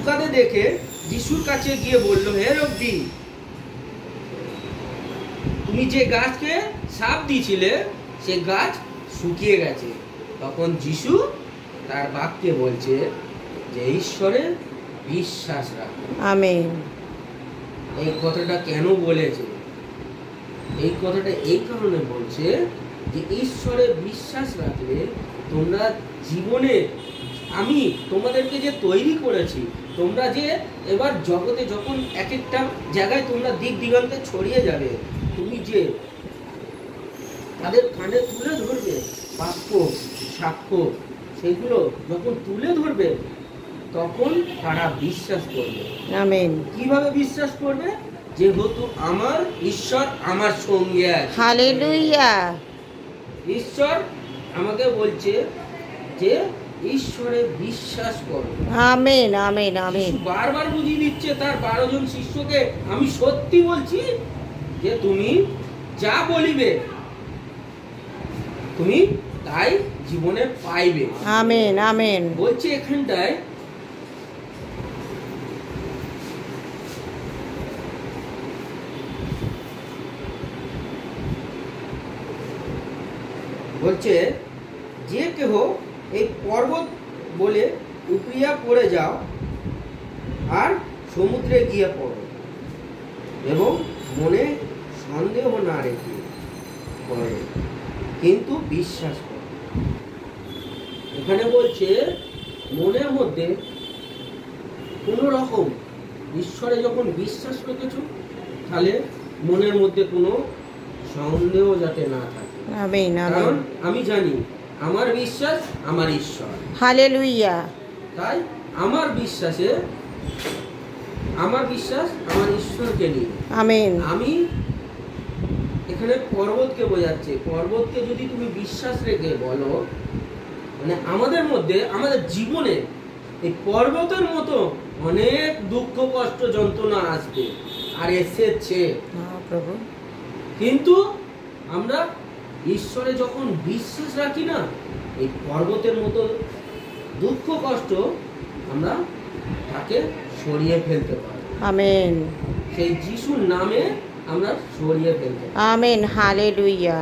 কাঁদে দেখে যিশুর কাছে গিয়ে বলল, হে রব্বি, তুমি যে গাছকে শাপ দিয়েছিলে সে গাছ শুকিয়ে গেছে। তখন যিশু তার বাক্যে বলছে যে ঈশ্বরে বিশ্বাস রাখো। আমেন। এই কথাটা কেন বলেছে? এই কথাটা এই কারণে বলছে যে ঈশ্বরে বিশ্বাস রাখলে তোমরা জীবনে, আমি তোমাদেরকে যে তৈরি করেছি, তোমরা যে এবার জগতে যখন এক একটা জায়গায় তোমরা দিক দিগন্তে ছড়িয়ে যাবে, তুমি যে তাদের কানে তুলে ধরবে বাক্য সাক্ষ্য, সেগুলো যখন তুলে ধরবে তখন তারা বিশ্বাস করবে। আমেন। কিভাবে বিশ্বাস করবে? যেহেতু আমার ঈশ্বর আমার সঙ্গে আছে। হালেলুয়া। ঈশ্বর আমাকে বলছে যে ঈশ্বরে বিশ্বাস করো। Amen amen amen. বারবার বুঝিয়ে দিচ্ছে তার 12 জন শিষ্যকে, আমি সত্যি বলছি যে তুমি যা বলিবে তুমি তাই জীবনে পাইবে। Amen amen. বলছে এখানটায় বলছে যে কেহ এই পর্বত বলে উপরিয়া পড়ে যাও আর সমুদ্রে গিয়ে পড়ো এবং মনে সন্দেহ না রেখে পড়ে, কিন্তু বিশ্বাস করো। এখানে বলছে মনের মধ্যে কোনো রকম ঈশ্বরে যখন বিশ্বাস রেখেছো, তাহলে মনের মধ্যে কোনো সন্দেহ যাতে না থাকে। আমেন কারণ আমেন। আমি জানি আমার বিশ্বাস আমার ঈশ্বর। হালেলুয়া। তাই আমার বিশ্বাস আমার ঈশ্বরকে নিয়ে। আমেন। আমি এখানে পর্বতকে বোঝাচ্ছে, পর্বতকে যদি তুমি বিশ্বাস রেখে বলো, মানে আমাদের মধ্যে আমাদের জীবনে এই পর্বতের মতো অনেক দুঃখ কষ্ট যন্ত্রণা আসবে আর এসেছে, প্রভু, কিন্তু আমরা ঈশ্বরে যখন বিশ্বাস রাখি না, এই পর্বতের মতো দুঃখ কষ্ট আমরা তাকে সরিয়ে ফেলতে পারি। আমেন। সেই যিশুর নামে আমরা সরিয়ে ফেলতে পারি। আমেন। হালেলুয়া।